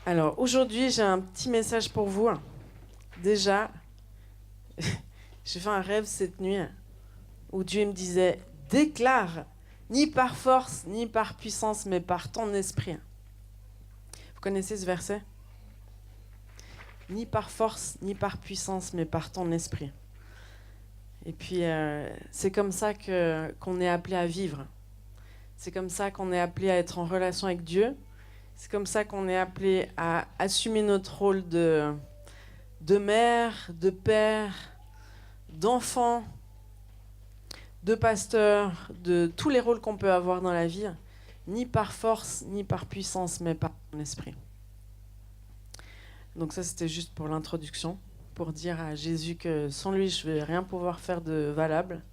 Alors aujourd'hui, j'ai un petit message pour vous. Déjà, j'ai fait un rêve cette nuit où Dieu me disait déclare, ni par force, ni par puissance, mais par ton esprit. Vous connaissez ce verset? Ni par force, ni par puissance, mais par ton esprit. Et puis, c'est comme ça qu'on est appelé à vivre. C'est comme ça qu'on est appelé à être en relation avec Dieu. C'est comme ça qu'on est appelé à assumer notre rôle de mère, de père, d'enfant, de pasteur, de tous les rôles qu'on peut avoir dans la vie, ni par force, ni par puissance, mais par ton esprit. Donc ça, c'était juste pour l'introduction, pour dire à Jésus que sans lui, je ne vais rien pouvoir faire de valable.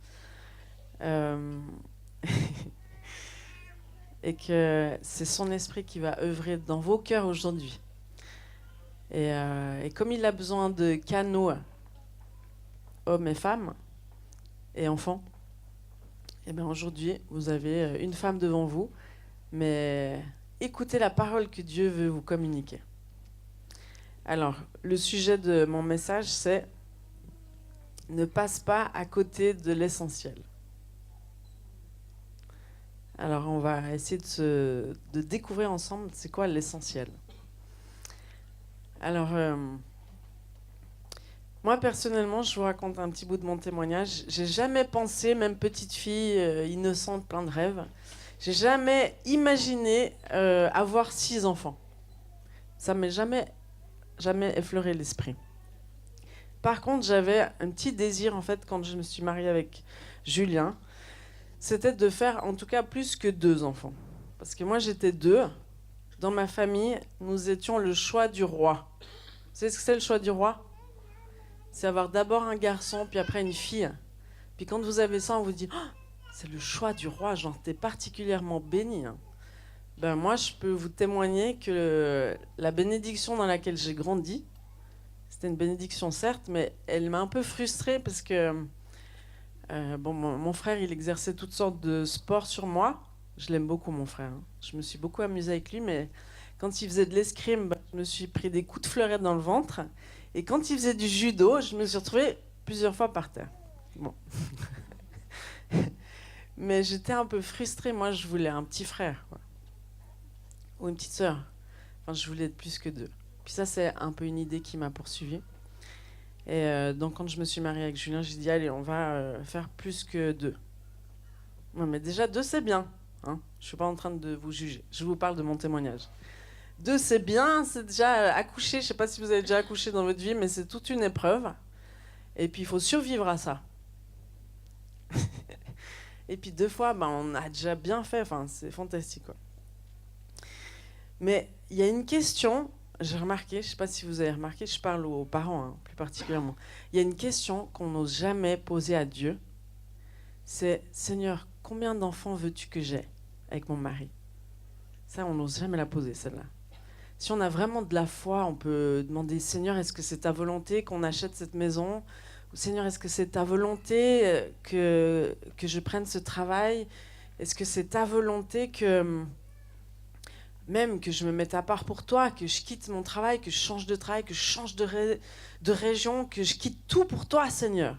Euh, et que c'est son esprit qui va œuvrer dans vos cœurs aujourd'hui. Et comme il a besoin de canaux, hommes et femmes, et enfants, et bien aujourd'hui, vous avez une femme devant vous, mais écoutez la parole que Dieu veut vous communiquer. Alors, le sujet de mon message, c'est ne passe pas à côté de l'essentiel. Alors, on va essayer de découvrir ensemble c'est quoi l'essentiel. Alors, moi personnellement, je vous raconte un petit bout de mon témoignage. J'ai jamais pensé, même petite fille innocente, plein de rêves, j'ai jamais imaginé avoir 6 enfants. Ça m'est jamais effleuré l'esprit. Par contre, j'avais un petit désir, en fait, quand je me suis mariée avec Julien, c'était de faire, en tout cas, plus que 2 enfants. Parce que moi, j'étais 2. Dans ma famille, nous étions le choix du roi. Vous savez ce que c'est le choix du roi? C'est avoir d'abord un garçon, puis après une fille. Puis quand vous avez ça, on vous dit oh, c'est le choix du roi, genre t'es particulièrement béni. Hein. Ben moi, je peux vous témoigner que la bénédiction dans laquelle j'ai grandi, c'était une bénédiction certes, mais elle m'a un peu frustrée parce que bon, mon frère, il exerçait toutes sortes de sports sur moi. Je l'aime beaucoup, mon frère. Hein. Je me suis beaucoup amusée avec lui, mais quand il faisait de l'escrime, ben, je me suis pris des coups de fleurette dans le ventre. Et quand il faisait du judo, je me suis retrouvée plusieurs fois par terre. Bon. Mais j'étais un peu frustrée. Moi, je voulais un petit frère, quoi. Ou une petite sœur. Enfin, je voulais être plus que 2. Puis ça, c'est un peu une idée qui m'a poursuivie. Et donc, quand je me suis mariée avec Julien, j'ai dit, allez, on va faire plus que 2. Non, mais déjà, 2, c'est bien. Hein, je ne suis pas en train de vous juger. Je vous parle de mon témoignage. 2, c'est bien. C'est déjà accoucher. Je ne sais pas si vous avez déjà accouché dans votre vie, mais c'est toute une épreuve. Et puis, il faut survivre à ça. Et puis, 2 fois, ben, on a déjà bien fait. Enfin, c'est fantastique, quoi. Mais il y a une question, j'ai remarqué, je ne sais pas si vous avez remarqué, je parle aux parents hein, plus particulièrement. Il y a une question qu'on n'ose jamais poser à Dieu. C'est Seigneur, combien d'enfants veux-tu que j'ai avec mon mari? Ça, on n'ose jamais la poser, celle-là. Si on a vraiment de la foi, on peut demander Seigneur, est-ce que c'est ta volonté qu'on achète cette maison? Ou Seigneur, est-ce que c'est ta volonté que je prenne ce travail? Est-ce que c'est ta volonté que même que je me mette à part pour toi, que je quitte mon travail, que je change de travail, que je change de région, que je quitte tout pour toi, Seigneur.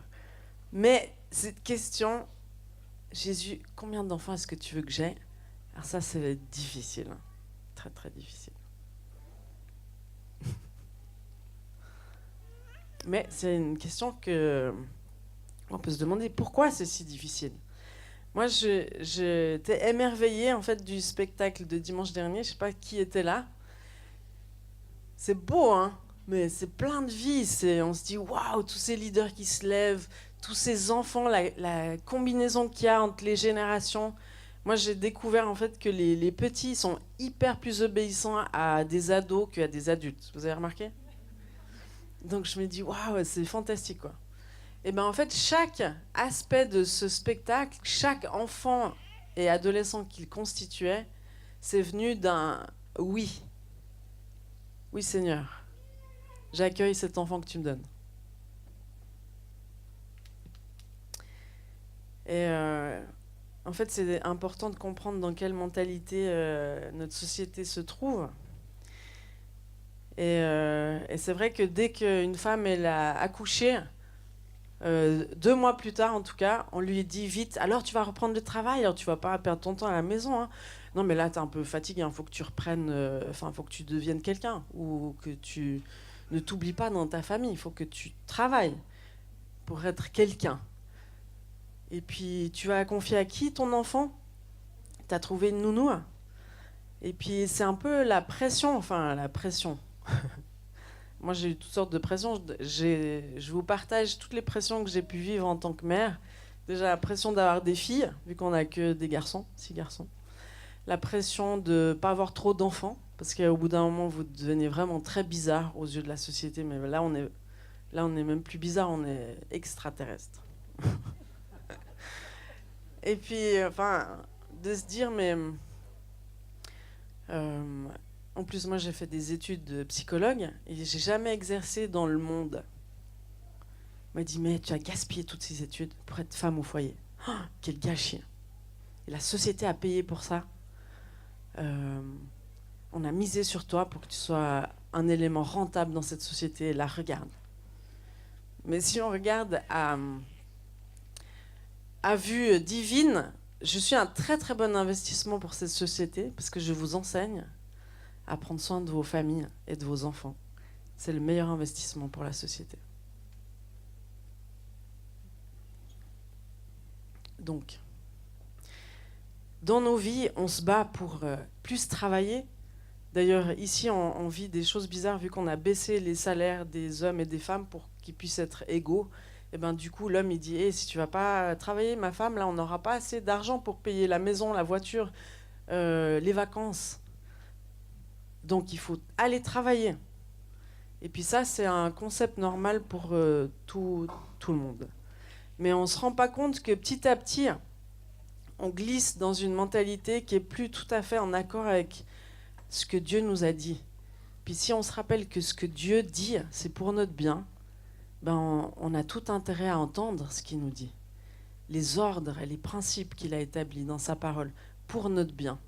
Mais cette question, Jésus, combien d'enfants est-ce que tu veux que j'ai? Alors ça, c'est difficile. Hein. Très, très difficile. Mais c'est une question que on peut se demander pourquoi c'est si difficile. Moi, j'étais émerveillée en fait du spectacle de dimanche dernier. Je sais pas qui était là. C'est beau, hein, mais c'est plein de vie. On se dit, waouh, tous ces leaders qui se lèvent, tous ces enfants, la combinaison qu'il y a entre les générations. Moi, j'ai découvert en fait que les petits sont hyper plus obéissants à des ados qu'à des adultes. Vous avez remarqué? Donc je me dis, waouh, c'est fantastique, quoi. Et bien en fait, chaque aspect de ce spectacle, chaque enfant et adolescent qu'il constituait, c'est venu d'un oui. Oui, Seigneur. J'accueille cet enfant que tu me donnes. Et en fait, c'est important de comprendre dans quelle mentalité notre société se trouve. Et c'est vrai que dès qu'une femme elle a accouché, 2 mois plus tard en tout cas, on lui dit vite, alors tu vas reprendre le travail, alors tu vas pas perdre ton temps à la maison, hein. Non mais là t'es un peu fatigué, il faut que tu reprennes, faut que tu deviennes quelqu'un, ou que tu ne t'oublies pas dans ta famille, il faut que tu travailles pour être quelqu'un. Et puis tu vas confier à qui ton enfant? T'as trouvé une nounou? Et puis c'est un peu la pression, la pression. Moi, j'ai eu toutes sortes de pressions. Je vous partage toutes les pressions que j'ai pu vivre en tant que mère. Déjà, la pression d'avoir des filles, vu qu'on n'a que des garçons, 6 garçons. La pression de ne pas avoir trop d'enfants, parce qu'au bout d'un moment, vous devenez vraiment très bizarre aux yeux de la société. Mais là, on est même plus bizarre, on est extraterrestre. Et puis, de se dire, mais... en plus, moi, j'ai fait des études de psychologue et j'ai jamais exercé dans le monde. On m'a dit, mais tu as gaspillé toutes ces études pour être femme au foyer. Oh, quel gâchis. Et la société a payé pour ça. On a misé sur toi pour que tu sois un élément rentable dans cette société. Là, regarde. Mais si on regarde à vue divine, je suis un très très bon investissement pour cette société parce que je vous enseigne à prendre soin de vos familles et de vos enfants. C'est le meilleur investissement pour la société. Donc, dans nos vies, on se bat pour plus travailler. D'ailleurs, ici, on vit des choses bizarres vu qu'on a baissé les salaires des hommes et des femmes pour qu'ils puissent être égaux. Et ben, du coup, l'homme, il dit hey, si tu vas pas travailler, ma femme, là, on n'aura pas assez d'argent pour payer la maison, la voiture, les vacances. Donc, il faut aller travailler. Et puis ça, c'est un concept normal pour tout le monde. Mais on ne se rend pas compte que petit à petit, on glisse dans une mentalité qui est plus tout à fait en accord avec ce que Dieu nous a dit. Puis si on se rappelle que ce que Dieu dit, c'est pour notre bien, ben on a tout intérêt à entendre ce qu'il nous dit. Les ordres et les principes qu'il a établis dans sa parole pour notre bien.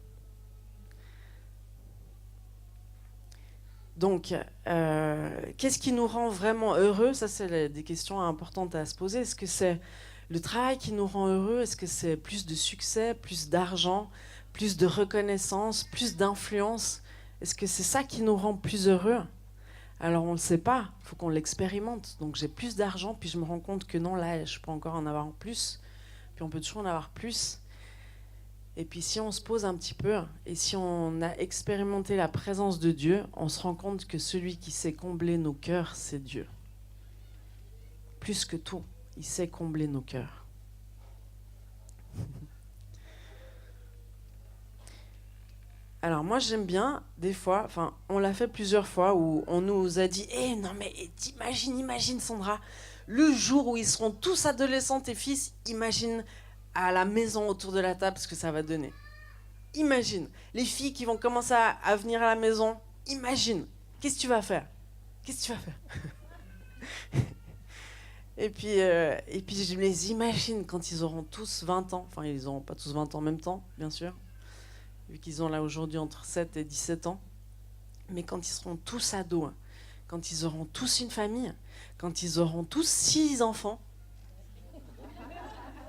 Donc, qu'est-ce qui nous rend vraiment heureux? Ça, c'est des questions importantes à se poser. Est-ce que c'est le travail qui nous rend heureux? Est-ce que c'est plus de succès, plus d'argent, plus de reconnaissance, plus d'influence? Est-ce que c'est ça qui nous rend plus heureux? Alors, on ne le sait pas. Il faut qu'on l'expérimente. Donc, j'ai plus d'argent, puis je me rends compte que non, là, je peux encore en avoir plus. Puis on peut toujours en avoir plus. Et puis si on se pose un petit peu, et si on a expérimenté la présence de Dieu, on se rend compte que celui qui sait combler nos cœurs, c'est Dieu. Plus que tout, il sait combler nos cœurs. Alors moi j'aime bien, des fois, on l'a fait plusieurs fois, où on nous a dit « non mais imagine Sandra, le jour où ils seront tous adolescents tes fils, imagine à la maison autour de la table ce que ça va donner. Imagine, les filles qui vont commencer à venir à la maison, imagine, qu'est-ce que tu vas faire? Et puis je les imagine quand ils auront tous 20 ans, ils n'auront pas tous 20 ans en même temps, bien sûr, vu qu'ils ont là aujourd'hui entre 7 et 17 ans, mais quand ils seront tous ados, quand ils auront tous une famille, quand ils auront tous 6 enfants,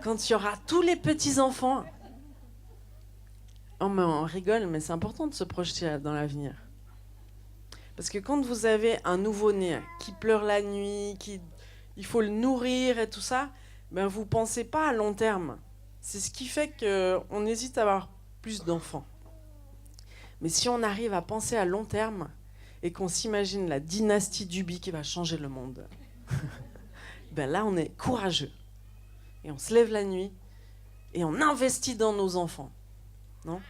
quand il y aura tous les petits-enfants. Oh, mais on rigole, mais c'est important de se projeter dans l'avenir. Parce que quand vous avez un nouveau-né qui pleure la nuit, il faut le nourrir et tout ça, ben vous ne pensez pas à long terme. C'est ce qui fait qu'on hésite à avoir plus d'enfants. Mais si on arrive à penser à long terme et qu'on s'imagine la dynastie Duby qui va changer le monde, ben là on est courageux. Et on se lève la nuit et on investit dans nos enfants. Non ?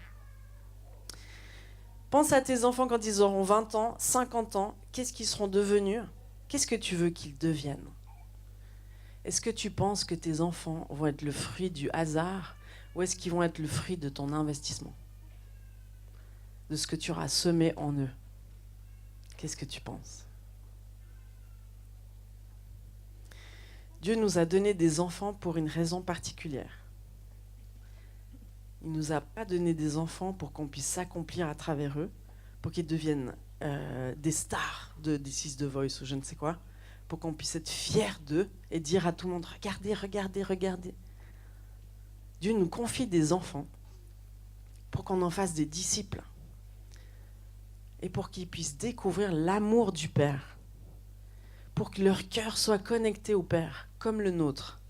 Pense à tes enfants quand ils auront 20 ans, 50 ans. Qu'est-ce qu'ils seront devenus? Qu'est-ce que tu veux qu'ils deviennent? Est-ce que tu penses que tes enfants vont être le fruit du hasard ou est-ce qu'ils vont être le fruit de ton investissement? De ce que tu auras semé en eux? Qu'est-ce que tu penses? Dieu nous a donné des enfants pour une raison particulière. Il ne nous a pas donné des enfants pour qu'on puisse s'accomplir à travers eux, pour qu'ils deviennent des stars des Six de Voice ou je ne sais quoi, pour qu'on puisse être fiers d'eux et dire à tout le monde, regardez, regardez, regardez. Dieu nous confie des enfants pour qu'on en fasse des disciples et pour qu'ils puissent découvrir l'amour du Père, pour que leur cœur soit connecté au Père, comme le nôtre.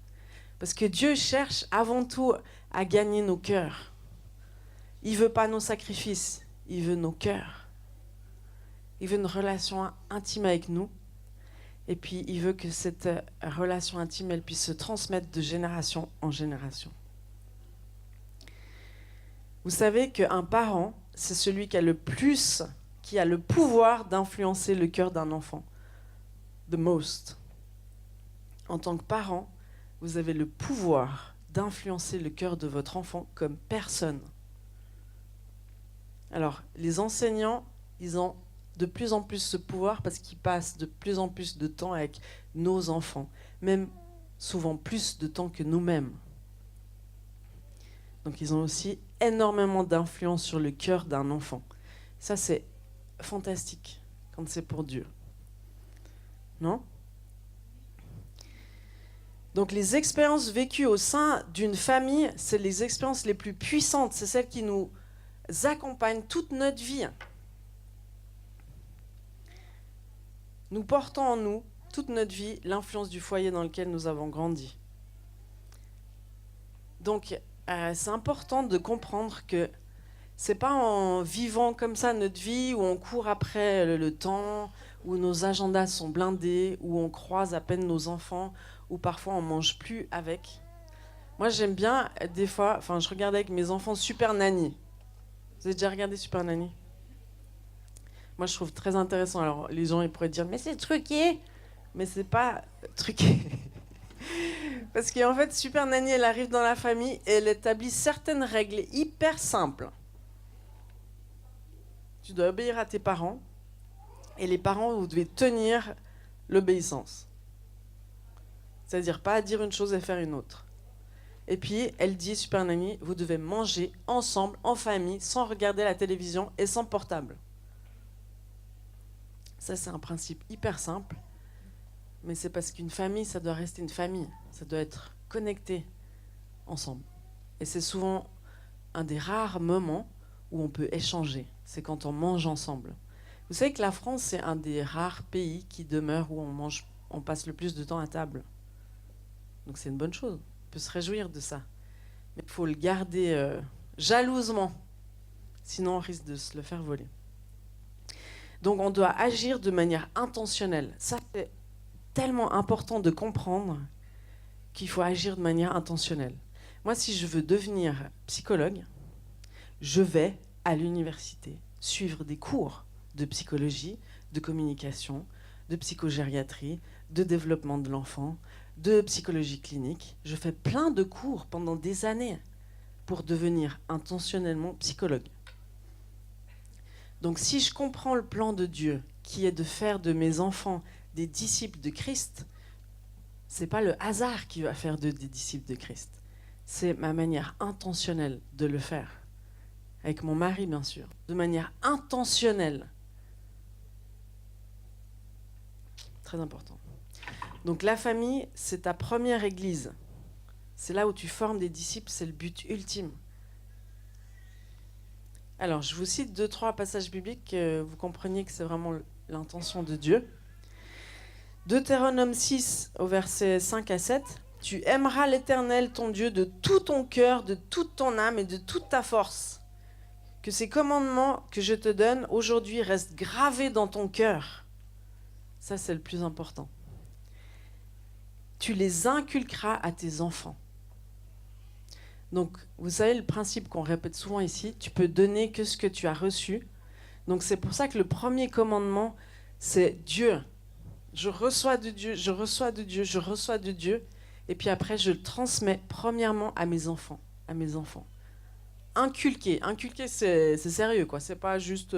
Parce que Dieu cherche avant tout à gagner nos cœurs. Il ne veut pas nos sacrifices, il veut nos cœurs. Il veut une relation intime avec nous. Et puis, il veut que cette relation intime, elle puisse se transmettre de génération en génération. Vous savez qu'un parent, c'est celui qui a le pouvoir d'influencer le cœur d'un enfant. The most. En tant que parent, vous avez le pouvoir d'influencer le cœur de votre enfant comme personne. Alors, les enseignants, ils ont de plus en plus ce pouvoir parce qu'ils passent de plus en plus de temps avec nos enfants, même souvent plus de temps que nous-mêmes. Donc, ils ont aussi énormément d'influence sur le cœur d'un enfant. Ça, c'est fantastique quand c'est pour Dieu. Non ? Donc les expériences vécues au sein d'une famille, c'est les expériences les plus puissantes, c'est celles qui nous accompagnent toute notre vie. Nous portons en nous, toute notre vie, l'influence du foyer dans lequel nous avons grandi. Donc c'est important de comprendre que c'est pas en vivant comme ça notre vie, où on court après le temps, où nos agendas sont blindés, où on croise à peine nos enfants, où parfois on mange plus avec. Moi j'aime bien des fois, je regardais avec mes enfants Super Nanny. Vous avez déjà regardé Super Nanny ? Moi je trouve très intéressant. Alors les gens ils pourraient dire mais c'est truqué, mais c'est pas truqué. Parce qu'en fait Super Nanny elle arrive dans la famille et elle établit certaines règles hyper simples. Tu dois obéir à tes parents et les parents vous devez tenir l'obéissance. C'est-à-dire pas à dire une chose et faire une autre. Et puis, elle dit, Super Nanny, vous devez manger ensemble, en famille, sans regarder la télévision et sans portable. Ça, c'est un principe hyper simple. Mais c'est parce qu'une famille, ça doit rester une famille. Ça doit être connecté ensemble. Et c'est souvent un des rares moments où on peut échanger. C'est quand on mange ensemble. Vous savez que la France, c'est un des rares pays qui demeure où on passe le plus de temps à table. Donc c'est une bonne chose, on peut se réjouir de ça. Mais il faut le garder jalousement, sinon on risque de se le faire voler. Donc on doit agir de manière intentionnelle. Ça, c'est tellement important de comprendre qu'il faut agir de manière intentionnelle. Moi, si je veux devenir psychologue, je vais à l'université suivre des cours de psychologie, de communication, de psychogériatrie, de développement de l'enfant, de psychologie clinique. Je fais plein de cours pendant des années pour devenir intentionnellement psychologue. Donc si je comprends le plan de Dieu, qui est de faire de mes enfants des disciples de Christ, c'est pas le hasard qui va faire d'eux des disciples de Christ. C'est ma manière intentionnelle de le faire. Avec mon mari, bien sûr. De manière intentionnelle. Très important. Donc la famille, c'est ta première église. C'est là où tu formes des disciples, c'est le but ultime. Alors, je vous cite 2-3 passages bibliques que vous compreniez que c'est vraiment l'intention de Dieu. Deutéronome 6, au verset 5 à 7. Tu aimeras l'Éternel, ton Dieu, de tout ton cœur, de toute ton âme et de toute ta force. Que ces commandements que je te donne aujourd'hui restent gravés dans ton cœur. Ça, c'est le plus important. Tu les inculqueras à tes enfants. Donc, vous savez le principe qu'on répète souvent ici, tu peux donner que ce que tu as reçu. Donc, c'est pour ça que le premier commandement, c'est Dieu. Je reçois de Dieu, je reçois de Dieu, je reçois de Dieu. Et puis après, je le transmets premièrement à mes enfants. Inculquer, c'est sérieux, quoi. C'est pas juste...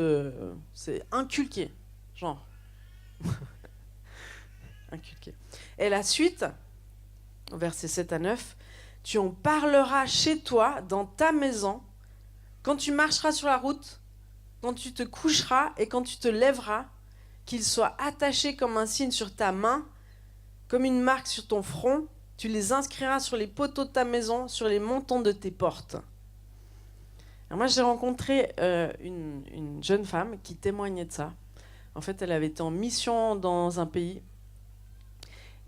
c'est inculquer, genre. Inculquer. Et la suite, versets 7 à 9, tu en parleras chez toi, dans ta maison, quand tu marcheras sur la route, quand tu te coucheras et quand tu te lèveras, qu'ils soient attachés comme un signe sur ta main, comme une marque sur ton front. Tu les inscriras sur les poteaux de ta maison, sur les montants de tes portes. » Alors moi, j'ai rencontré une jeune femme qui témoignait de ça. En fait, elle avait été en mission dans un pays.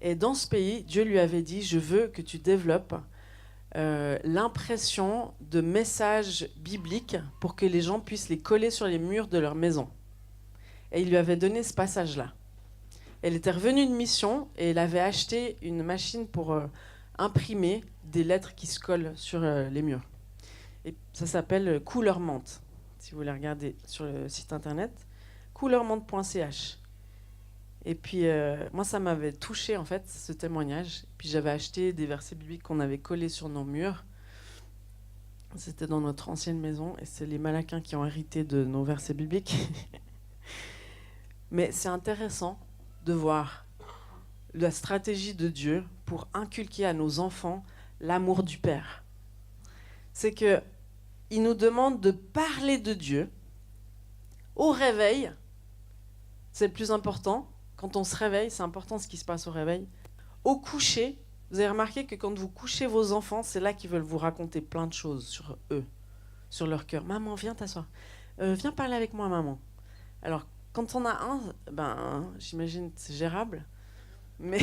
Et dans ce pays, Dieu lui avait dit « Je veux que tu développes l'impression de messages bibliques pour que les gens puissent les coller sur les murs de leur maison. » Et il lui avait donné ce passage-là. Elle était revenue de mission et elle avait acheté une machine pour imprimer des lettres qui se collent sur les murs. Et ça s'appelle Couleur-Menthe, si vous voulez regarder sur le site internet, couleur-menthe.ch. Et puis, moi, ça m'avait touché, en fait, ce témoignage. Puis j'avais acheté des versets bibliques qu'on avait collés sur nos murs. C'était dans notre ancienne maison, et c'est les Malaquins qui ont hérité de nos versets bibliques. Mais c'est intéressant de voir la stratégie de Dieu pour inculquer à nos enfants l'amour du Père. C'est qu'il nous demande de parler de Dieu au réveil. C'est le plus important. Quand on se réveille, c'est important ce qui se passe au réveil. Au coucher, vous avez remarqué que quand vous couchez vos enfants, c'est là qu'ils veulent vous raconter plein de choses sur eux, sur leur cœur. « Maman, viens t'asseoir. Viens parler avec moi, maman. » Alors, quand on a un, j'imagine que c'est gérable. Mais,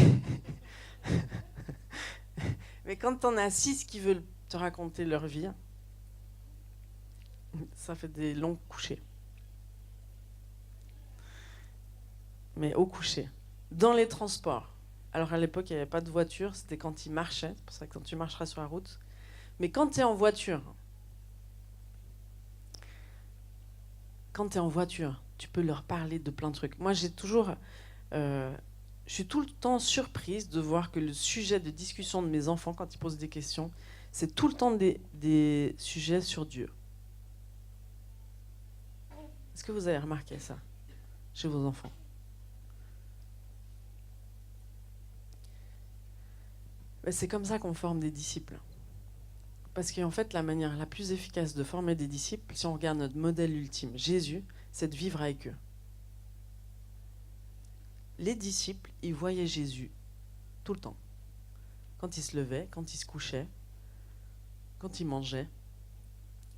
mais quand on a 6 qui veulent te raconter leur vie, ça fait des longs couchers. Mais au coucher, dans les transports. Alors à l'époque, il n'y avait pas de voiture, c'était quand ils marchaient. C'est pour ça que quand tu marcheras sur la route. Mais quand tu es en voiture, tu peux leur parler de plein de trucs. Moi, je suis tout le temps surprise de voir que le sujet de discussion de mes enfants, quand ils posent des questions, c'est tout le temps des sujets sur Dieu. Est-ce que vous avez remarqué ça chez vos enfants ? C'est comme ça qu'on forme des disciples. Parce qu'en fait, la manière la plus efficace de former des disciples, si on regarde notre modèle ultime, Jésus, c'est de vivre avec eux. Les disciples, ils voyaient Jésus tout le temps. Quand ils se levaient, quand ils se couchaient, quand ils mangeaient,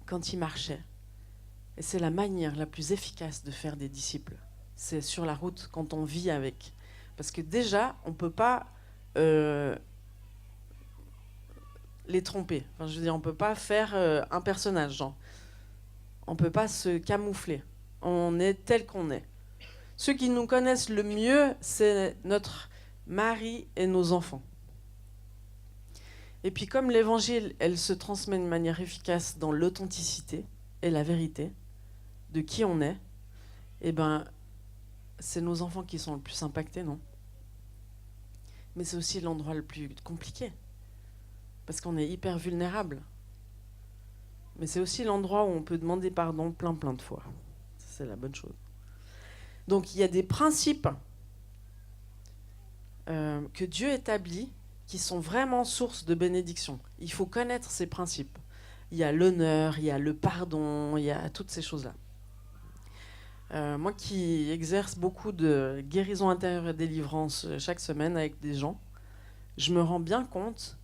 quand ils marchaient. Et c'est la manière la plus efficace de faire des disciples. C'est sur la route, quand on vit avec. Parce que déjà, on ne peut pas les tromper. Enfin, je veux dire, on ne peut pas faire un personnage, genre. On ne peut pas se camoufler. On est tel qu'on est. Ceux qui nous connaissent le mieux, c'est notre mari et nos enfants. Et puis comme l'évangile, elle se transmet de manière efficace dans l'authenticité et la vérité de qui on est, eh ben, c'est nos enfants qui sont le plus impactés, non ? Mais c'est aussi l'endroit le plus compliqué, parce qu'on est hyper vulnérable. Mais c'est aussi l'endroit où on peut demander pardon plein de fois. Ça, c'est la bonne chose. Donc il y a des principes que Dieu établit qui sont vraiment source de bénédiction. Il faut connaître ces principes. Il y a l'honneur, il y a le pardon, il y a toutes ces choses-là. Moi qui exerce beaucoup de guérison intérieure et délivrance chaque semaine avec des gens, je me rends bien compte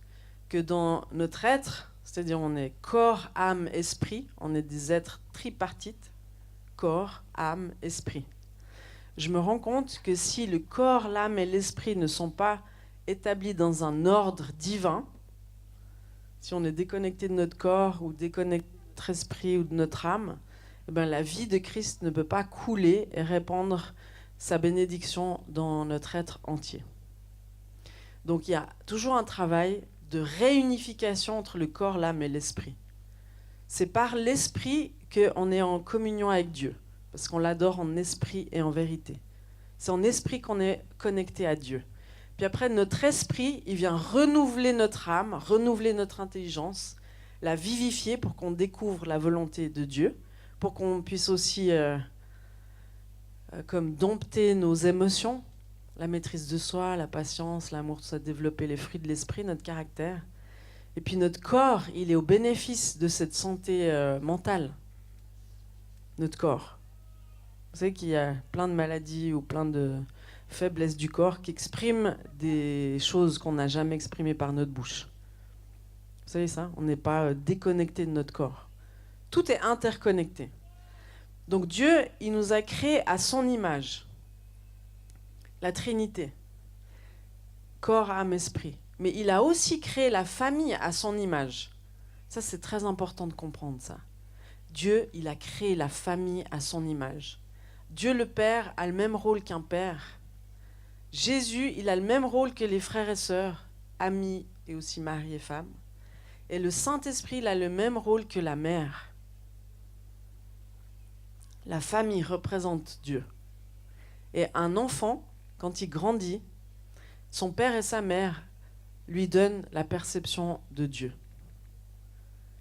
que dans notre être, c'est-à-dire on est corps, âme, esprit, on est des êtres tripartites, corps, âme, esprit. Je me rends compte que si le corps, l'âme et l'esprit ne sont pas établis dans un ordre divin, si on est déconnecté de notre corps ou déconnecté de notre esprit ou de notre âme, eh ben, la vie de Christ ne peut pas couler et répandre sa bénédiction dans notre être entier. Donc il y a toujours un travail de réunification entre le corps, l'âme et l'esprit. C'est par l'esprit qu'on est en communion avec Dieu, parce qu'on l'adore en esprit et en vérité. C'est en esprit qu'on est connecté à Dieu. Puis après, notre esprit, il vient renouveler notre âme, renouveler notre intelligence, la vivifier pour qu'on découvre la volonté de Dieu, pour qu'on puisse aussi comme dompter nos émotions, la maîtrise de soi, la patience, l'amour, tout ça, développer les fruits de l'esprit, notre caractère. Et puis notre corps, il est au bénéfice de cette santé mentale. Notre corps. Vous savez qu'il y a plein de maladies ou plein de faiblesses du corps qui expriment des choses qu'on n'a jamais exprimées par notre bouche. Vous savez ça? On n'est pas déconnecté de notre corps. Tout est interconnecté. Donc Dieu, il nous a créés à son image. La Trinité. Corps, âme, esprit. Mais il a aussi créé la famille à son image. Ça, c'est très important de comprendre ça. Dieu, il a créé la famille à son image. Dieu le Père a le même rôle qu'un père. Jésus, il a le même rôle que les frères et sœurs, amis et aussi mari et femme. Et le Saint-Esprit, il a le même rôle que la mère. La famille représente Dieu. Et un enfant, quand il grandit, son père et sa mère lui donnent la perception de Dieu.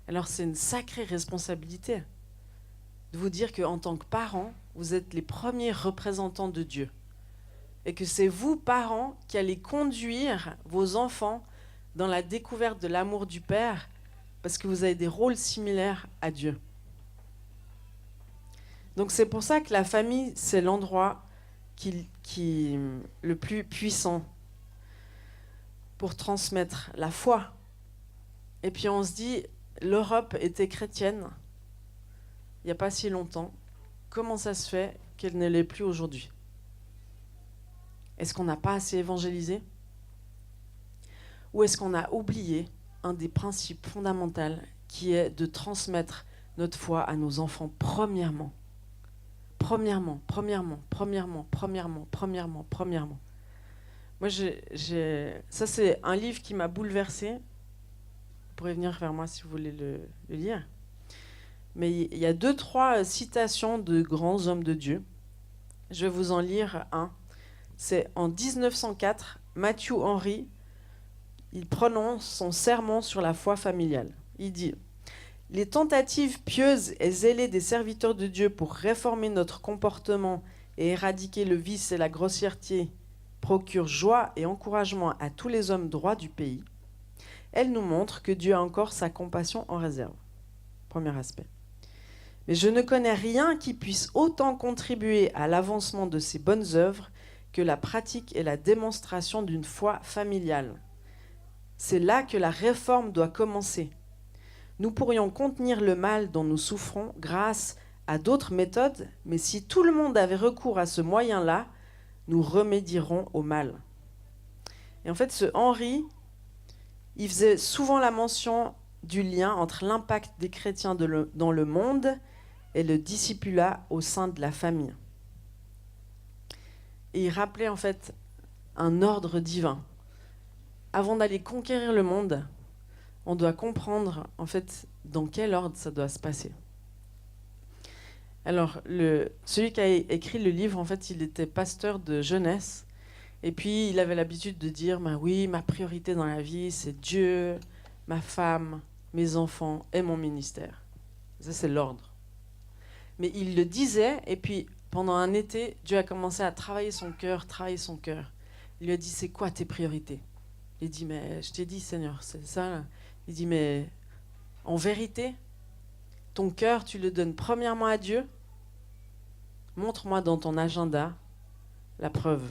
Alors c'est une sacrée responsabilité de vous dire qu'en tant que parents, vous êtes les premiers représentants de Dieu. Et que c'est vous, parents, qui allez conduire vos enfants dans la découverte de l'amour du Père, parce que vous avez des rôles similaires à Dieu. Donc c'est pour ça que la famille, c'est l'endroit le plus puissant pour transmettre la foi. Et puis on se dit, l'Europe était chrétienne il n'y a pas si longtemps. Comment ça se fait qu'elle ne l'est plus aujourd'hui? Est-ce qu'on n'a pas assez évangélisé? Ou est-ce qu'on a oublié un des principes fondamentaux qui est de transmettre notre foi à nos enfants premièrement? Premièrement. Moi, ça c'est un livre qui m'a bouleversée. Vous pourrez venir vers moi si vous voulez le lire. Mais il y a 2-3 citations de grands hommes de Dieu. Je vais vous en lire un. C'est en 1904, Matthew Henry, il prononce son sermon sur la foi familiale. Il dit « Les tentatives pieuses et zélées des serviteurs de Dieu pour réformer notre comportement et éradiquer le vice et la grossièreté procurent joie et encouragement à tous les hommes droits du pays. Elles nous montrent que Dieu a encore sa compassion en réserve. » Premier aspect. Mais je ne connais rien qui puisse autant contribuer à l'avancement de ces bonnes œuvres que la pratique et la démonstration d'une foi familiale. C'est là que la réforme doit commencer. Nous pourrions contenir le mal dont nous souffrons grâce à d'autres méthodes, mais si tout le monde avait recours à ce moyen-là, nous remédierons au mal. Et en fait, ce Henri, il faisait souvent la mention du lien entre l'impact des chrétiens dans le monde et le discipulat au sein de la famille. Et il rappelait en fait un ordre divin. Avant d'aller conquérir le monde, on doit comprendre en fait dans quel ordre ça doit se passer. Alors, celui qui a écrit le livre, en fait, il était pasteur de jeunesse. Et puis, il avait l'habitude de dire, oui, ma priorité dans la vie, c'est Dieu, ma femme, mes enfants et mon ministère. Ça, c'est l'ordre. Mais il le disait, et puis pendant un été, Dieu a commencé à travailler son cœur. Il lui a dit, c'est quoi tes priorités? Il dit, mais je t'ai dit, Seigneur, c'est ça là. Il dit, mais en vérité, ton cœur, tu le donnes premièrement à Dieu? Montre-moi dans ton agenda la preuve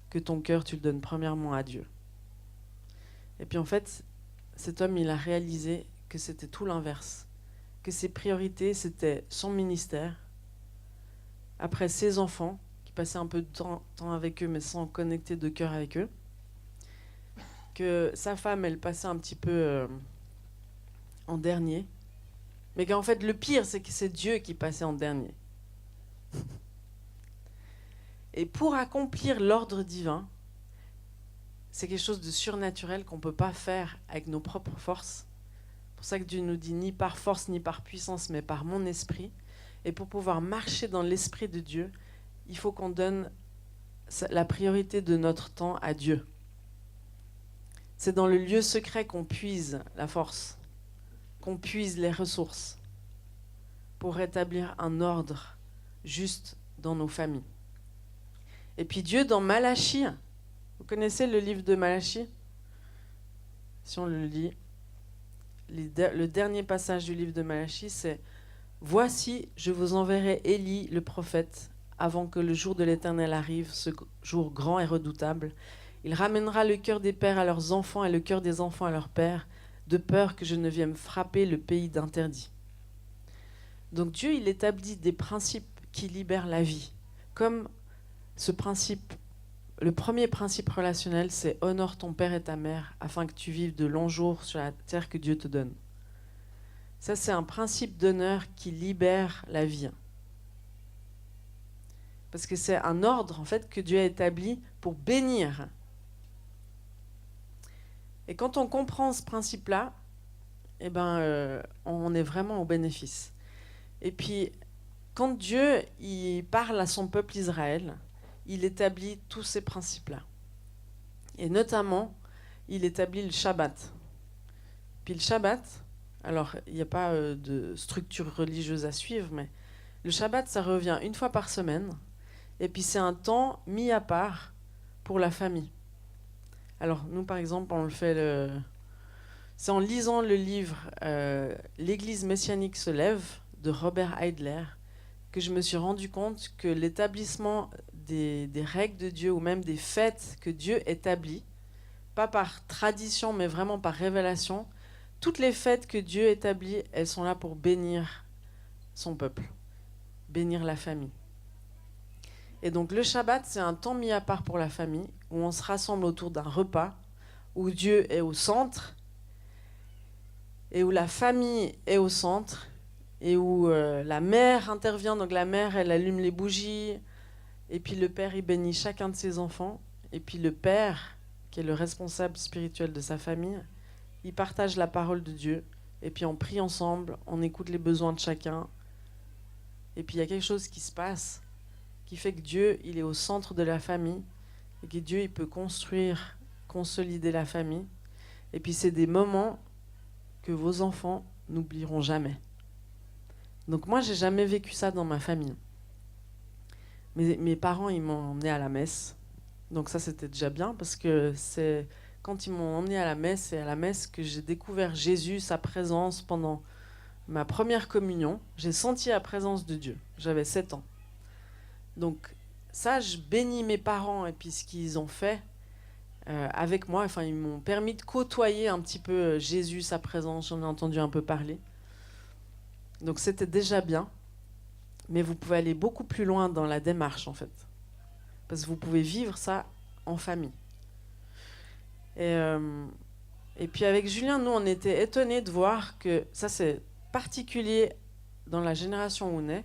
que ton cœur, tu le donnes premièrement à Dieu. Et puis en fait, cet homme, il a réalisé que c'était tout l'inverse. Que ses priorités, c'était son ministère, après ses enfants, qui passaient un peu de temps avec eux, mais sans connecter de cœur avec eux, que sa femme, elle passait un petit peu en dernier, mais qu'en fait, le pire, c'est que c'est Dieu qui passait en dernier. Et pour accomplir l'ordre divin, c'est quelque chose de surnaturel qu'on ne peut pas faire avec nos propres forces. C'est pour ça que Dieu nous dit ni par force ni par puissance, mais par mon esprit. Et pour pouvoir marcher dans l'esprit de Dieu, il faut qu'on donne la priorité de notre temps à Dieu. C'est dans le lieu secret qu'on puise la force, qu'on puise les ressources pour rétablir un ordre juste dans nos familles. Et puis Dieu, dans Malachie, vous connaissez le livre de Malachie? Si on le lit, le dernier passage du livre de Malachie, c'est Voici, je vous enverrai Élie, le prophète, avant que le jour de l'Éternel arrive, ce jour grand et redoutable. Il ramènera le cœur des pères à leurs enfants et le cœur des enfants à leurs pères, de peur que je ne vienne frapper le pays d'interdit. » Donc Dieu, il établit des principes qui libèrent la vie. Comme ce principe, le premier principe relationnel, c'est « honore ton père et ta mère afin que tu vives de longs jours sur la terre que Dieu te donne ». Ça, c'est un principe d'honneur qui libère la vie. Parce que c'est un ordre, en fait, que Dieu a établi pour bénir. Et quand on comprend ce principe-là, eh ben, on est vraiment au bénéfice. Et puis, quand Dieu il parle à son peuple Israël, il établit tous ces principes-là. Et notamment, il établit le Shabbat. Puis le Shabbat, alors il n'y a pas de structure religieuse à suivre, mais le Shabbat, ça revient une fois par semaine. Et puis c'est un temps mis à part pour la famille. Alors nous, par exemple, on le fait... C'est en lisant le livre L'Église messianique se lève de Robert Heidler que je me suis rendu compte que l'établissement des règles de Dieu ou même des fêtes que Dieu établit, pas par tradition mais vraiment par révélation, toutes les fêtes que Dieu établit, elles sont là pour bénir son peuple, bénir la famille. Et donc le Shabbat, c'est un temps mis à part pour la famille où on se rassemble autour d'un repas, où Dieu est au centre et où la famille est au centre et où la mère intervient. Donc la mère, elle allume les bougies et puis le père, il bénit chacun de ses enfants. Et puis le père, qui est le responsable spirituel de sa famille, il partage la parole de Dieu. Et puis on prie ensemble, on écoute les besoins de chacun. Et puis il y a quelque chose qui se passe qui fait que Dieu, il est au centre de la famille et que Dieu, il peut construire, consolider la famille. Et puis c'est des moments que vos enfants n'oublieront jamais. Donc moi, j'ai jamais vécu ça dans ma famille. Mes parents, ils m'ont emmené à la messe. Donc ça, c'était déjà bien parce que c'est quand ils m'ont emmené à la messe, c'est à la messe que j'ai découvert Jésus, sa présence pendant ma première communion. J'ai senti la présence de Dieu. J'avais 7 ans. Donc ça, je bénis mes parents et puis ce qu'ils ont fait avec moi. Enfin, ils m'ont permis de côtoyer un petit peu Jésus, sa présence. J'en ai entendu un peu parler. Donc c'était déjà bien. Mais vous pouvez aller beaucoup plus loin dans la démarche, en fait. Parce que vous pouvez vivre ça en famille. Et puis avec Julien, nous, on était étonnés de voir que, ça c'est particulier dans la génération où on est,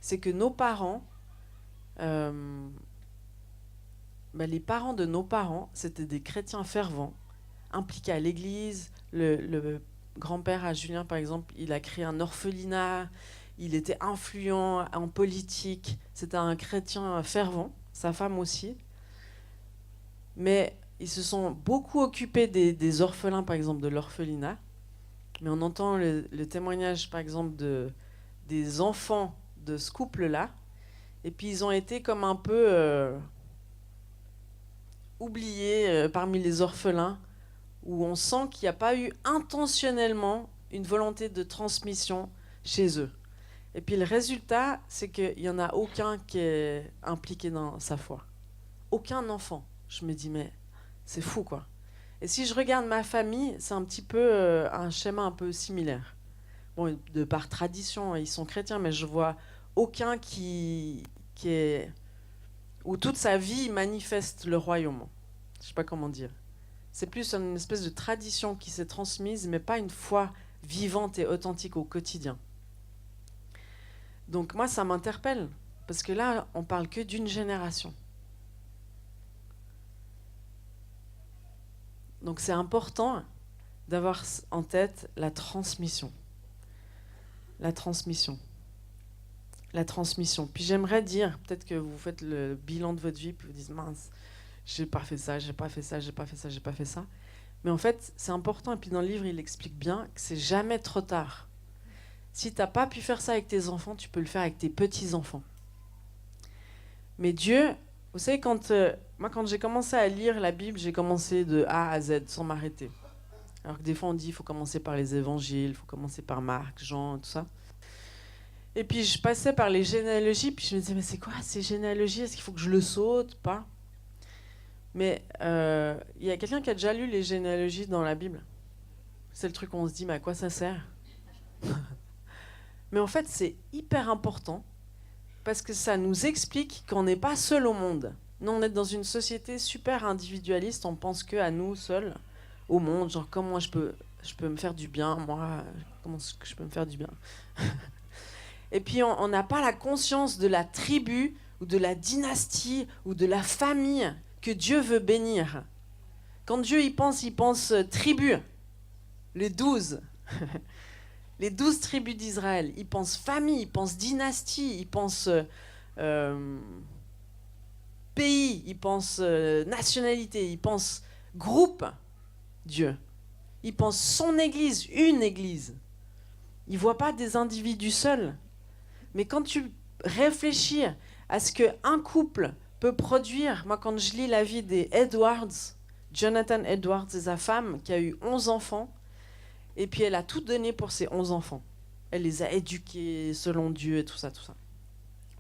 c'est que nos parents, les parents de nos parents, c'était des chrétiens fervents, impliqués à l'église. Le grand-père à Julien, par exemple, il a créé un orphelinat, il était influent en politique, c'était un chrétien fervent, sa femme aussi. Mais ils se sont beaucoup occupés des orphelins, par exemple, de l'orphelinat. Mais on entend le témoignage, par exemple, des enfants de ce couple-là. Et puis ils ont été comme un peu oubliés parmi les orphelins, où on sent qu'il n'y a pas eu intentionnellement une volonté de transmission chez eux. Et puis le résultat, c'est qu'il n'y en a aucun qui est impliqué dans sa foi. Aucun enfant. Je me dis, mais c'est fou, quoi. Et si je regarde ma famille, c'est un petit peu un schéma un peu similaire. Bon, de par tradition, ils sont chrétiens, mais je vois aucun qui est... où toute sa vie manifeste le royaume. Je ne sais pas comment dire. C'est plus une espèce de tradition qui s'est transmise, mais pas une foi vivante et authentique au quotidien. Donc moi, ça m'interpelle, parce que là, on parle que d'une génération. Donc c'est important d'avoir en tête la transmission. La transmission. La transmission. Puis j'aimerais dire, peut-être que vous faites le bilan de votre vie, puis vous dites, mince, j'ai pas fait ça, j'ai pas fait ça, j'ai pas fait ça, j'ai pas fait ça. Mais en fait, c'est important, et puis dans le livre, il explique bien que c'est jamais trop tard. Si tu n'as pas pu faire ça avec tes enfants, tu peux le faire avec tes petits-enfants. Mais Dieu, vous savez, moi, quand j'ai commencé à lire la Bible, j'ai commencé de A à Z, sans m'arrêter. Alors que des fois, on dit qu'il faut commencer par les évangiles, il faut commencer par Marc, Jean, tout ça. Et puis je passais par les généalogies, puis je me disais, mais c'est quoi ces généalogies? Est-ce qu'il faut que je le saute? Pas. Mais il y a quelqu'un qui a déjà lu les généalogies dans la Bible. C'est le truc où on se dit, mais à quoi ça sert? Mais en fait, c'est hyper important parce que ça nous explique qu'on n'est pas seul au monde. Nous, on est dans une société super individualiste, on pense que à nous seuls, au monde, genre comment je peux me faire du bien, moi, comment est-ce que je peux me faire du bien? Et puis on n'a pas la conscience de la tribu ou de la dynastie ou de la famille que Dieu veut bénir. Quand Dieu il pense tribu, les 12. Les 12 tribus d'Israël. Il pense famille, il pense dynastie, il pense pays, il pense nationalité, il pense groupe, Dieu. Il pense son église, une église. Il ne voit pas des individus seuls. Mais quand tu réfléchis à ce qu'un couple peut produire, moi quand je lis la vie des Edwards, Jonathan Edwards et sa femme qui a eu 11 enfants, et puis elle a tout donné pour ses 11 enfants. Elle les a éduqués selon Dieu et tout ça, tout ça.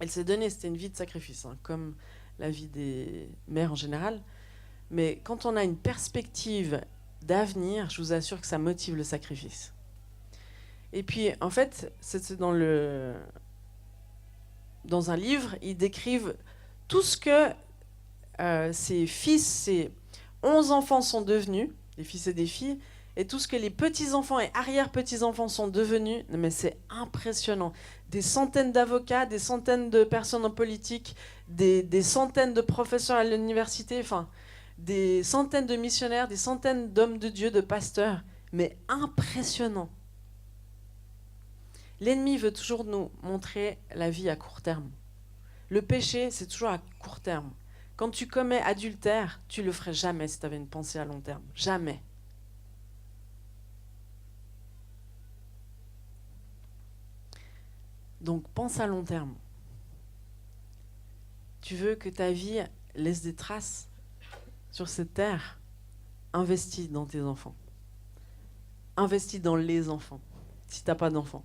Elle s'est donnée, c'était une vie de sacrifice, hein, comme la vie des mères en général. Mais quand on a une perspective d'avenir, je vous assure que ça motive le sacrifice. Et puis, en fait, c'est dans un livre, ils décrivent tout ce que ses fils, ses 11 enfants sont devenus, des fils et des filles, et tout ce que les petits-enfants et arrière-petits-enfants sont devenus. Mais c'est impressionnant. Des centaines d'avocats, des centaines de personnes en politique, des centaines de professeurs à l'université, enfin, des centaines de missionnaires, des centaines d'hommes de Dieu, de pasteurs. Mais impressionnant. L'ennemi veut toujours nous montrer la vie à court terme. Le péché, c'est toujours à court terme. Quand tu commets adultère, tu le ferais jamais si tu avais une pensée à long terme. Jamais. Donc pense à long terme. Tu veux que ta vie laisse des traces sur cette terre? Investis dans tes enfants. Investis dans les enfants, si tu n'as pas d'enfants.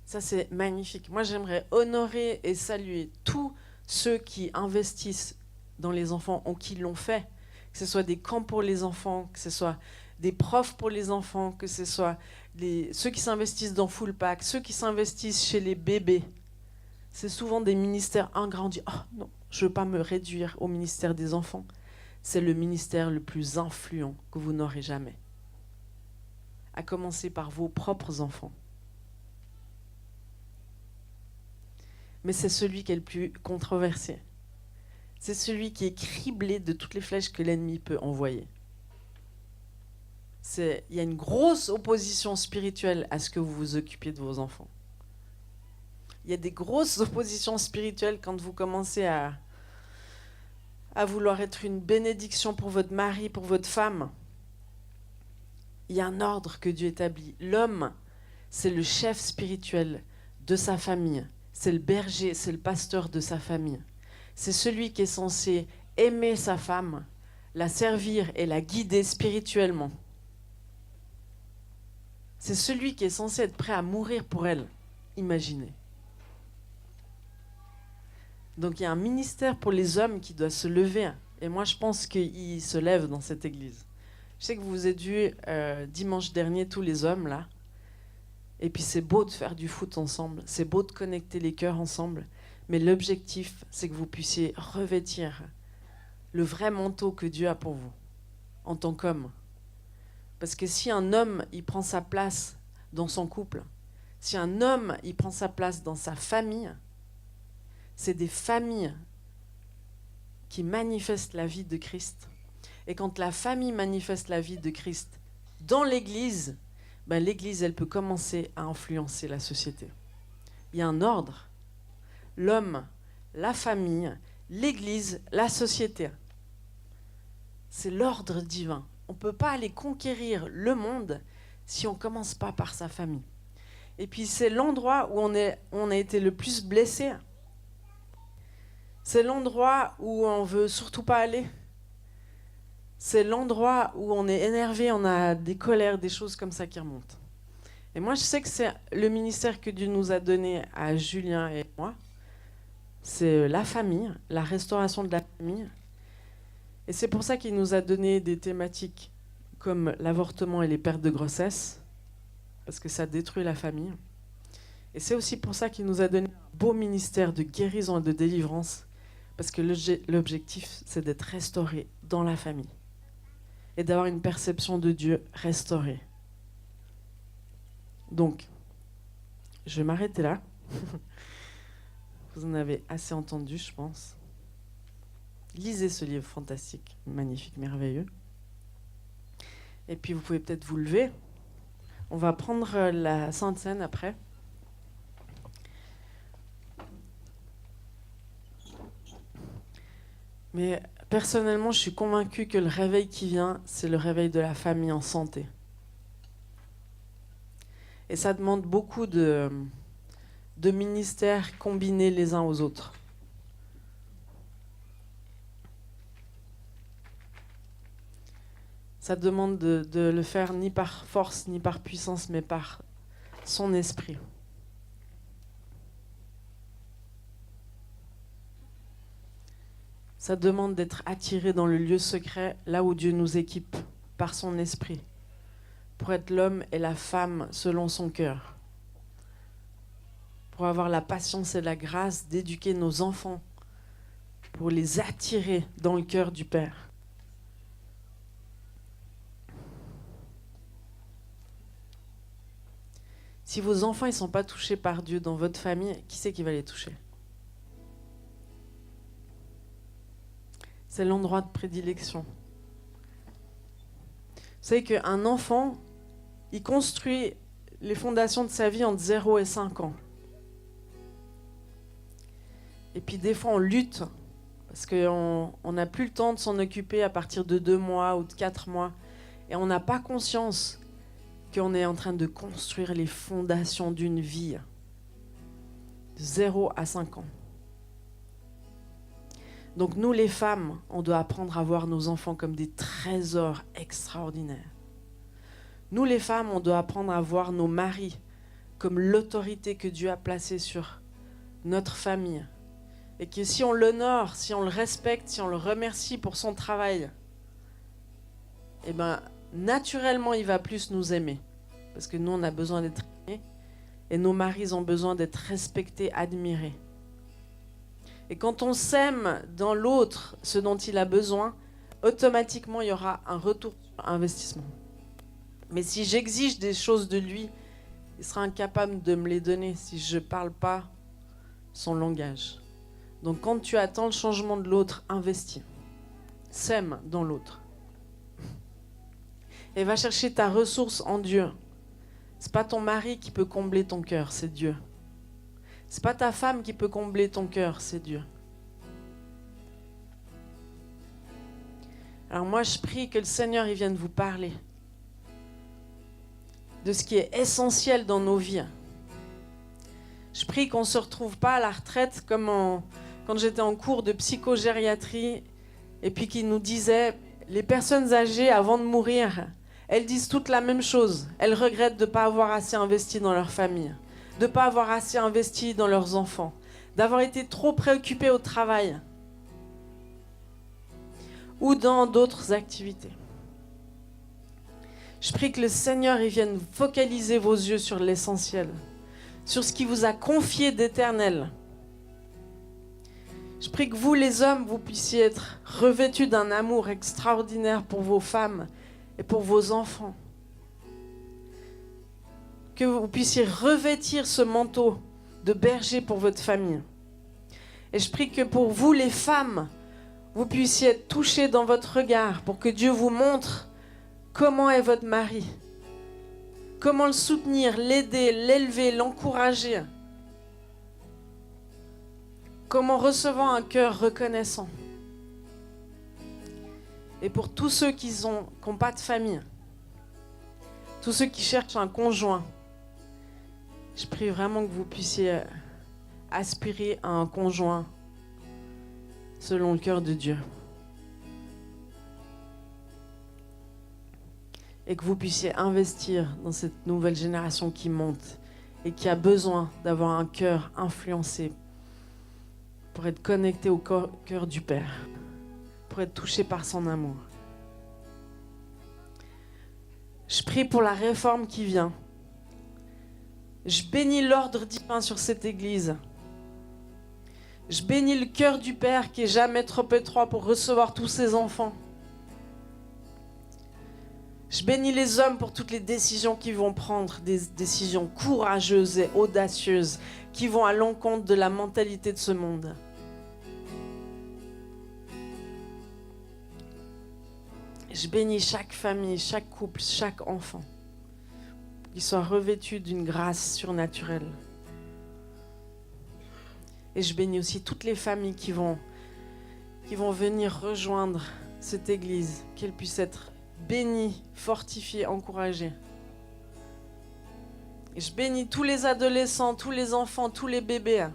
Ça, c'est magnifique. Moi, j'aimerais honorer et saluer tous ceux qui investissent dans les enfants ou qui l'ont fait. Que ce soit des camps pour les enfants, que ce soit des profs pour les enfants, que ce soit ceux qui s'investissent dans Full Pack, ceux qui s'investissent chez les bébés. C'est souvent des ministères agrandis. Oh non, je ne veux pas me réduire au ministère des enfants. C'est le ministère le plus influent que vous n'aurez jamais. À commencer par vos propres enfants. Mais c'est celui qui est le plus controversé. C'est celui qui est criblé de toutes les flèches que l'ennemi peut envoyer. Il y a une grosse opposition spirituelle à ce que vous vous occupiez de vos enfants. Il y a des grosses oppositions spirituelles quand vous commencez à vouloir être une bénédiction pour votre mari, pour votre femme. Il y a un ordre que Dieu établit. L'homme, c'est le chef spirituel de sa famille. C'est le berger, c'est le pasteur de sa famille. C'est celui qui est censé aimer sa femme, la servir et la guider spirituellement. C'est celui qui est censé être prêt à mourir pour elle. Imaginez. Donc il y a un ministère pour les hommes qui doit se lever. Et moi, je pense qu'il se lève dans cette église. Je sais que vous êtes vus dimanche dernier, tous les hommes, là. Et puis c'est beau de faire du foot ensemble, c'est beau de connecter les cœurs ensemble, mais l'objectif, c'est que vous puissiez revêtir le vrai manteau que Dieu a pour vous, en tant qu'homme. Parce que si un homme, il prend sa place dans son couple, si un homme, il prend sa place dans sa famille, c'est des familles qui manifestent la vie de Christ. Et quand la famille manifeste la vie de Christ dans l'Église, ben l'Église, elle peut commencer à influencer la société. Il y a un ordre. L'homme, la famille, l'Église, la société. C'est l'ordre divin. On ne peut pas aller conquérir le monde si on ne commence pas par sa famille. Et puis c'est l'endroit où on a été le plus blessé. C'est l'endroit où on ne veut surtout pas aller. C'est l'endroit où on est énervé, on a des colères, des choses comme ça qui remontent. Et moi, je sais que c'est le ministère que Dieu nous a donné à Julien et moi. C'est la famille, la restauration de la famille. Et c'est pour ça qu'il nous a donné des thématiques comme l'avortement et les pertes de grossesse, parce que ça détruit la famille. Et c'est aussi pour ça qu'il nous a donné un beau ministère de guérison et de délivrance, parce que l'objectif, c'est d'être restauré dans la famille et d'avoir une perception de Dieu restaurée. Donc, je vais m'arrêter là. Vous en avez assez entendu, je pense. Lisez ce livre fantastique, magnifique, merveilleux. Et puis, vous pouvez peut-être vous lever. On va prendre la Sainte Seine après. Mais personnellement, je suis convaincue que le réveil qui vient, c'est le réveil de la famille en santé. Et ça demande beaucoup de ministères combinés les uns aux autres. Ça demande de le faire ni par force, ni par puissance, mais par son esprit. Ça demande d'être attiré dans le lieu secret, là où Dieu nous équipe, par son esprit, pour être l'homme et la femme selon son cœur, pour avoir la patience et la grâce d'éduquer nos enfants, pour les attirer dans le cœur du Père. Si vos enfants ne sont pas touchés par Dieu dans votre famille, qui c'est qui va les toucher ? C'est l'endroit de prédilection. Vous savez qu'un enfant, il construit les fondations de sa vie entre 0 et 5 ans. Et puis des fois, on lutte parce qu'on n'a plus le temps de s'en occuper à partir de 2 mois ou de 4 mois. Et on n'a pas conscience qu'on est en train de construire les fondations d'une vie de 0 à 5 ans. Donc nous, les femmes, on doit apprendre à voir nos enfants comme des trésors extraordinaires. Nous, les femmes, on doit apprendre à voir nos maris comme l'autorité que Dieu a placée sur notre famille. Et que si on l'honore, si on le respecte, si on le remercie pour son travail, eh ben, naturellement, il va plus nous aimer. Parce que nous, on a besoin d'être aimés. Et nos maris ont besoin d'être respectés, admirés. Et quand on sème dans l'autre ce dont il a besoin, automatiquement, il y aura un retour sur investissement. Mais si j'exige des choses de lui, il sera incapable de me les donner si je ne parle pas son langage. Donc quand tu attends le changement de l'autre, investis. Sème dans l'autre. Et va chercher ta ressource en Dieu. C'est pas ton mari qui peut combler ton cœur, c'est Dieu. C'est pas ta femme qui peut combler ton cœur, c'est Dieu. Alors moi, je prie que le Seigneur il vienne vous parler de ce qui est essentiel dans nos vies. Je prie qu'on ne se retrouve pas à la retraite comme quand j'étais en cours de psychogériatrie et puis qu'il nous disait les personnes âgées avant de mourir, elles disent toutes la même chose. Elles regrettent de ne pas avoir assez investi dans leur famille, de ne pas avoir assez investi dans leurs enfants, d'avoir été trop préoccupées au travail ou dans d'autres activités. Je prie que le Seigneur il vienne focaliser vos yeux sur l'essentiel, sur ce qu'il vous a confié d'éternel. Je prie que vous, les hommes, vous puissiez être revêtus d'un amour extraordinaire pour vos femmes et pour vos enfants. Que vous puissiez revêtir ce manteau de berger pour votre famille. Et je prie que pour vous, les femmes, vous puissiez être touchées dans votre regard pour que Dieu vous montre comment est votre mari. Comment le soutenir, l'aider, l'élever, l'encourager. Comment recevoir un cœur reconnaissant. Et pour tous ceux qui n'ont pas de famille, tous ceux qui cherchent un conjoint, je prie vraiment que vous puissiez aspirer à un conjoint selon le cœur de Dieu. et que vous puissiez investir dans cette nouvelle génération qui monte et qui a besoin d'avoir un cœur influencé pour être connecté au cœur du Père, pour être touché par son amour. Je prie pour la réforme qui vient. Je bénis l'ordre divin sur cette église. Je bénis le cœur du Père qui est jamais trop étroit pour recevoir tous ses enfants. Je bénis les hommes pour toutes les décisions qu'ils vont prendre, des décisions courageuses et audacieuses qui vont à l'encontre de la mentalité de ce monde. Je bénis chaque famille, chaque couple, chaque enfant, qu'ils soient revêtus d'une grâce surnaturelle. Et je bénis aussi toutes les familles qui vont venir rejoindre cette église, qu'elles puissent être bénies, fortifiées, encouragées. Et je bénis tous les adolescents, tous les enfants, tous les bébés,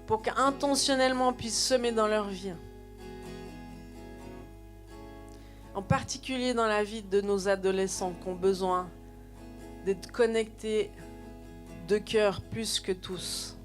pour qu'intentionnellement on puisse semer dans leur vie. En particulier dans la vie de nos adolescents qui ont besoin d'être connectés de cœur plus que tous.